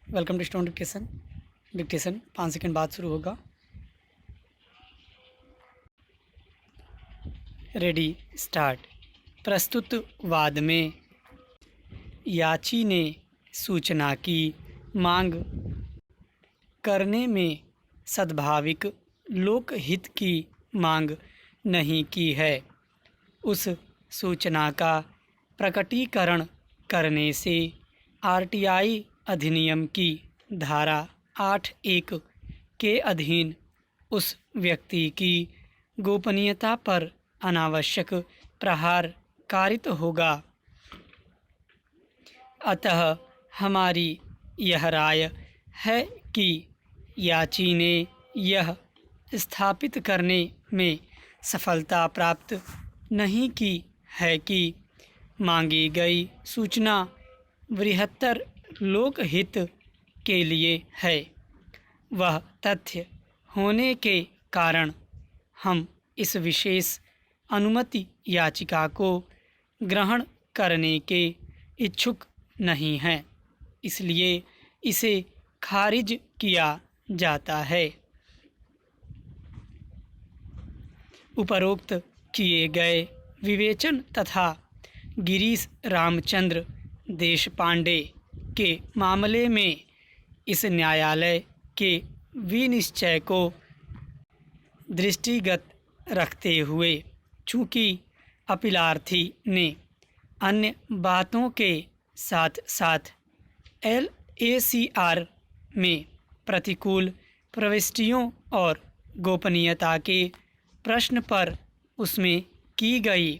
Welcome to steno dictation. Dictation 5 second बाद शुरू होगा। Ready start. प्रस्तुत वाद में याची ने सूचना की मांग करने में सद्भाविक लोकहित की मांग नहीं की है। उस सूचना का प्रकटीकरण करने से आरटीआई अधिनियम की धारा 8(1) के अधीन उस व्यक्ति की गोपनीयता पर अनावश्यक प्रहार कारित होगा। अतः हमारी यह राय है कि याची ने यह स्थापित करने में सफलता प्राप्त नहीं की है कि मांगी गई सूचना बृहत्तर लोकहित के लिए है। वह तथ्य होने के कारण हम इस विशेष अनुमति याचिका को ग्रहण करने के इच्छुक नहीं हैं, इसलिए इसे खारिज किया जाता है। उपरोक्त किए गए विवेचन तथा गिरीश रामचंद्र देशपांडे के मामले में इस न्यायालय के विनिश्चय को दृष्टिगत रखते हुए, चूँकि अपीलार्थी ने अन्य बातों के साथ साथ LACR में प्रतिकूल प्रविष्टियों और गोपनीयता के प्रश्न पर उसमें की गई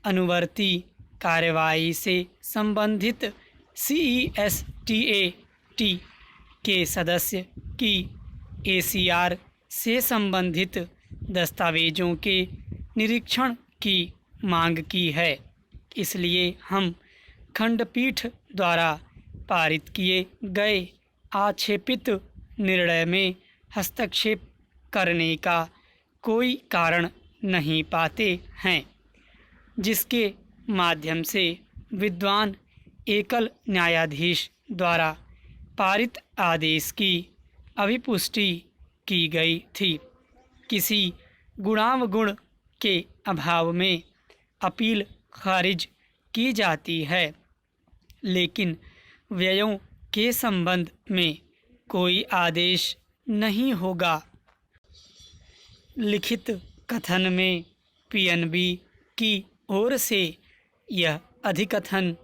अनुवर्ती कार्रवाई से संबंधित CESTAT के सदस्य की ACR से संबंधित दस्तावेजों के निरीक्षण की मांग की है। इसलिए हम खंडपीठ द्वारा पारित किए गए आक्षेपित निर्णय में हस्तक्षेप करने का कोई कारण नहीं पाते हैं, जिसके माध्यम से विद्वान एकल न्यायाधीश द्वारा पारित आदेश की अभिपुष्टि की गई थी। किसी गुणावगुण के अभाव में अपील खारिज की जाती है, लेकिन व्ययों के संबंध में कोई आदेश नहीं होगा। लिखित कथन में PNB की ओर से यह अधिकथन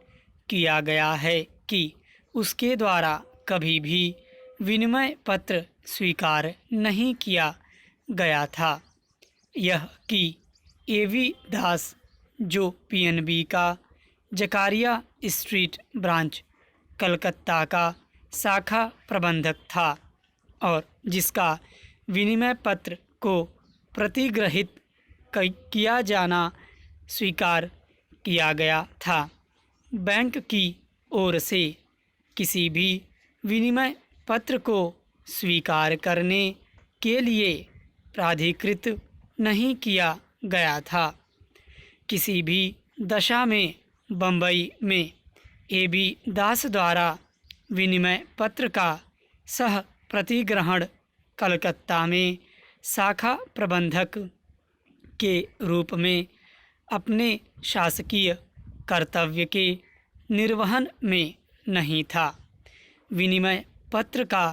किया गया है कि उसके द्वारा कभी भी विनिमय पत्र स्वीकार नहीं किया गया था। यह कि AV दास, जो PNB का जकारिया स्ट्रीट ब्रांच कलकत्ता का शाखा प्रबंधक था और जिसका विनिमय पत्र को प्रतिग्रहित किया जाना स्वीकार किया गया था, बैंक की ओर से किसी भी विनिमय पत्र को स्वीकार करने के लिए प्राधिकृत नहीं किया गया था। किसी भी दशा में बम्बई में AB दास द्वारा विनिमय पत्र का सह प्रतिग्रहण कलकत्ता में शाखा प्रबंधक के रूप में अपने शासकीय कर्तव्य के निर्वहन में नहीं था। विनिमय पत्र का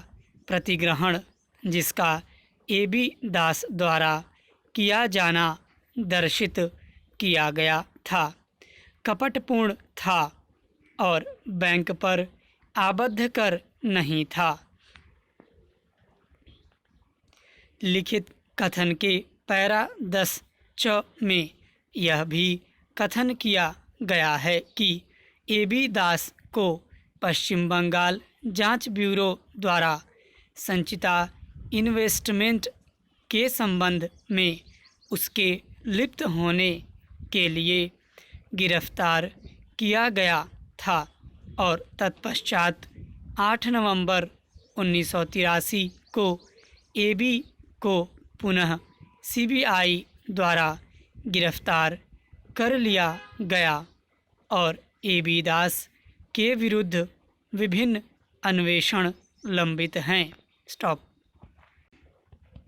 प्रतिग्रहण जिसका AB दास द्वारा किया जाना दर्शित किया गया था, कपटपूर्ण था और बैंक पर आबद्ध कर नहीं था। लिखित कथन के पैरा 10(च) में यह भी कथन किया गया है कि AB दास को पश्चिम बंगाल जांच ब्यूरो द्वारा संचिता इन्वेस्टमेंट के संबंध में उसके लिप्त होने के लिए गिरफ्तार किया गया था और तत्पश्चात 8 नवंबर 1983 को AB को पुनः CBI द्वारा गिरफ्तार कर लिया गया और AB दास के विरुद्ध विभिन्न अन्वेषण लंबित हैं। स्टॉप।